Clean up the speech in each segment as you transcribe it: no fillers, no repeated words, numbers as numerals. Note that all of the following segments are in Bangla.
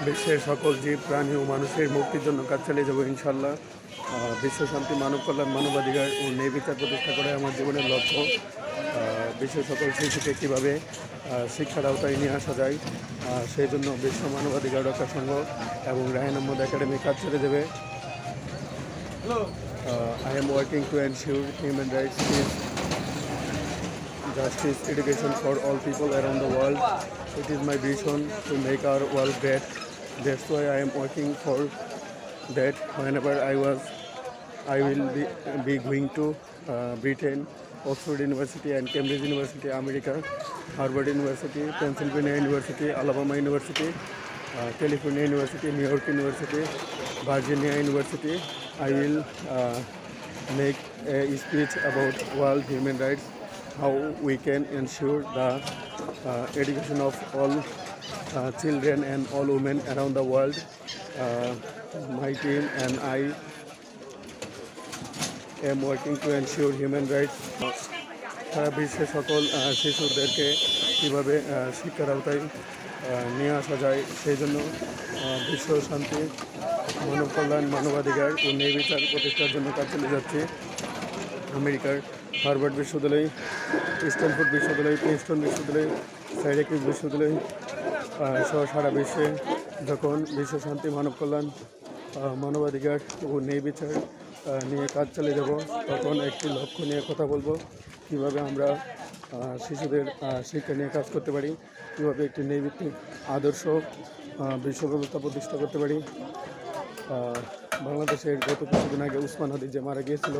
বিশ্বের সকল জীব প্রাণী ও মানুষের মুক্তির জন্য কাজ চালিয়ে যাবো ইনশাল্লাহ। বিশ্ব শান্তি, মানব কল্যাণ, মানবাধিকার ও ন্যায় বিচার প্রতিষ্ঠা করে আমার জীবনের লক্ষ্য। বিশ্বের সকল শিশুকে কীভাবে শিক্ষার আওতায় নিয়ে আসা যায়, সেই জন্য বিশ্ব মানবাধিকার রক্ষা সংঘ এবং রায়হান আহমদ একাডেমি কাজ চালিয়ে যাবে। I am working to ensure human rights, peace, justice, education for all people around the world. It is my vision to make our world great. That's why I am working for that. Whenever I will be going to Britain, Oxford University and Cambridge University, America, Harvard University, Pennsylvania University, Alabama University, California University, New York University, Virginia University. I will make a speech about world human rights, how we can ensure the education of all children and all women around the world. My team and I am working to ensure human rights. সারা বিশ্বের সকল শিশুদেরকে কীভাবে শিক্ষার আওতায় নিয়ে আসা যায়, সেই জন্য বিশ্ব শান্তি, মানব কল্যাণ, মানবাধিকার ও ন্যায় বিচার প্রতিষ্ঠার জন্য কাজ চালিয়ে যাচ্ছে। আমেরিকার হার্ভার্ড বিশ্ববিদ্যালয়, স্ট্যানফোর্ড বিশ্ববিদ্যালয়, প্রিন্সটন বিশ্ববিদ্যালয়, সাইরাকিউস বিশ্ববিদ্যালয় সহ সারা বিশ্বে যখন বিশ্ব শান্তি, মানব কল্যাণ, মানবাধিকার ও ন্যায় বিচার নিয়ে কাজ চালিয়ে যাব, তখন একটি লক্ষ্য নিয়ে কথা বলবো, কীভাবে আমরা শিশুদের শিক্ষা নিয়ে কাজ করতে পারি, কীভাবে একটি ন্যায়ভিত্তিক আদর্শ বিশ্ব ব্যবস্থা প্রতিষ্ঠা করতে পারি। বাংলাদেশের গত কিছুদিন আগে উসমান হাদি যে মারা গিয়েছিল,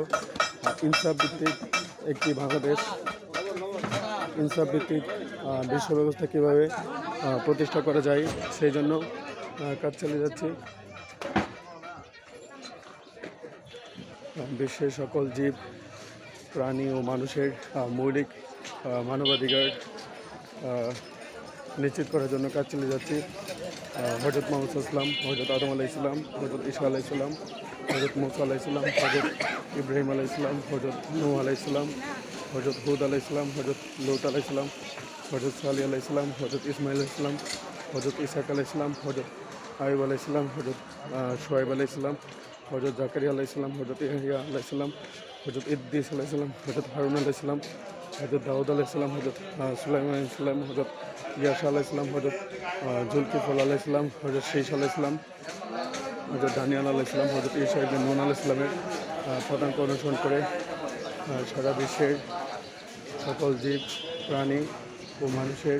ইনসাফ ভিত্তিক একটি বাংলাদেশ, ইনসাফ ভিত্তিক বিশ্ব ব্যবস্থা কীভাবে প্রতিষ্ঠা করা যায়, সেই জন্য কাজ চালিয়ে যাচ্ছি। বিশ্বের সকল জীব প্রাণী ও মানুষের মৌলিক মানবাধিকার নিশ্চিত করার জন্য কাজ চালিয়ে যাচ্ছি। হজরত মোহাম্মদ ইসলাম, হজরত আদম আলাহ ইসলাম, হজরত ঈসা আলাহ ইসলাম, হজরত মুসা আলাহ ইসলাম, হজরত ইব্রাহিম আলাহ ইসলাম, হজরত নূহ আলাহ ইসলাম, হজরত হুদ আলাহ ইসলাম, হজরত লুত আলাহ ইসলাম, হজরত সালি আলাহ ইসলাম, হজরত ইসমাইল ইসলাম, হজরত ইসাক আলাহ ইসলাম, হজরত আয়ুব আলাহ ইসলাম, হজরত শোয়েব আলাহ ইসলাম, হজরত জাকারিয়া আলাহ ইসলাম, হজরত ইয়াহিয়া আলাহ ইসলাম, হজরত ইদ্রিস আলাহ ইসলাম, হজরত হারুন আলাহ ইসলাম, হজরত দাউদ আলাহ ইসলাম, হজরত সুলাইমান আলাহ ইসলাম, হজরত ইয়াসা আলাহ ইসলাম, হজরত জুলকিফল আলাহ ইসলাম, হজরত শীষ আলাহ ইসলাম, হজরত দানিয়াল আলাহ ইসলাম, হজরত ঈসা ইবনে নুন আলাহ ইসলামের পদাঙ্ক অনুসরণ করে সারা বিশ্বের সকল জীব প্রাণী ও মানুষের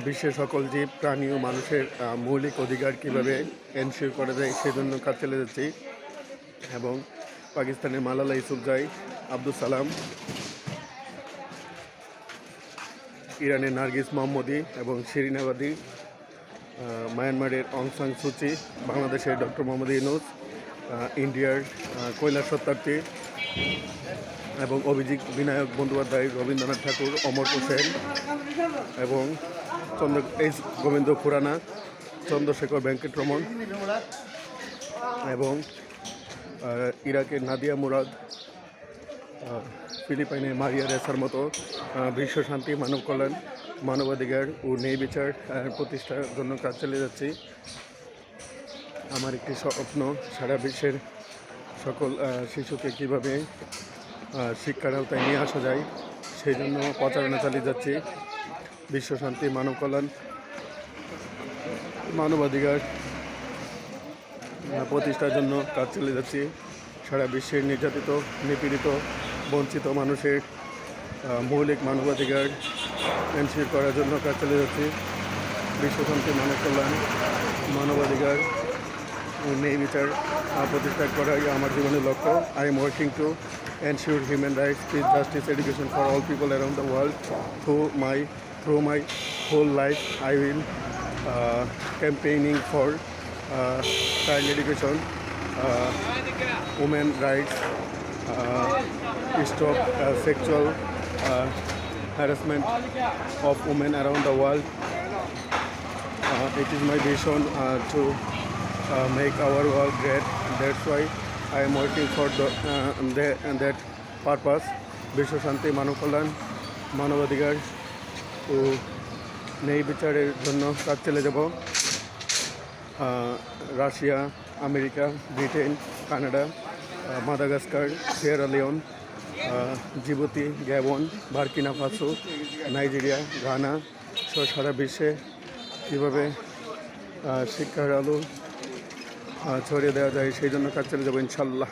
বিশ্বের সকল জীব প্রাণী ও মানুষের মৌলিক অধিকার কীভাবে এনশিওর করা যায়, সেজন্য কাজ চালিয়ে যাচ্ছি। এবং পাকিস্তানের মালালা ইউসুফজাই, আব্দুল সালাম, ইরানের নার্গিস মোহাম্মদী এবং শিরিন আবাদি, মায়ানমারের অং সান সুচি, বাংলাদেশের ডক্টর মোহাম্মদ ইউনূস, ইন্ডিয়ার কৈলাস সত্যার্থী এবং অভিজিৎ বিনায়ক বন্দ্যোপাধ্যায়, রবীন্দ্রনাথ ঠাকুর, অমর হোসেন এবং গোবিন্দ খুরানা, চন্দ্রশেখর ভেঙ্কটরমন এবং ইরাকের নাদিয়া মুরাদ, ফিলিপাইনের মারিয়া রেসার মতো বিশ্ব শান্তি, মানব কল্যাণ, মানবাধিকার ও ন্যায় বিচার প্রতিষ্ঠার জন্য কাজ চালিয়ে যাচ্ছি। আমার একটি স্বপ্ন, সারা বিশ্বের সকল শিশুকে কীভাবে শিক্ষার আওতায় নিয়ে আসা যায়, সেই জন্য প্রচারণা চালিয়ে যাচ্ছি। বিশ্ব শান্তি, মানব কল্যাণ, মানবাধিকার প্রতিষ্ঠার জন্য কাজ চালিয়ে যাচ্ছি। সারা বিশ্বের নির্যাতিত, নিপীড়িত, বঞ্চিত মানুষের মৌলিক মানবাধিকার এনশিওর করার জন্য কাজ চালিয়ে যাচ্ছি। বিশ্ব শান্তি, মানব কল্যাণ, মানবাধিকার ও ন্যায় বিচার প্রতিষ্ঠা করাই আমার জীবনের লক্ষ্য। I am working to ensure human rights, peace, justice, education for all people around the world. Through my whole life, I will campaigning for child education, women rights, stop sexual harassment of women around the world. It is my vision to make our world great. That's why I am working for that purpose. বিশ্ব শান্তি, মানব কল্যাণ, মানবাধিকার ও ন্যায় বিচারের জন্য কাজ চালিয়ে যাব। Russia, America, Britain, Canada, Madagascar, Sierra Leone, Djibouti, Gabon, Burkina Faso, Nigeria, Ghana সহ সারা বিশ্বে কীভাবে শিক্ষার আলো ছড়িয়ে দেওয়া যায় সেই জন্য কাজ চালিয়ে যাবো ইনশাল্লাহ।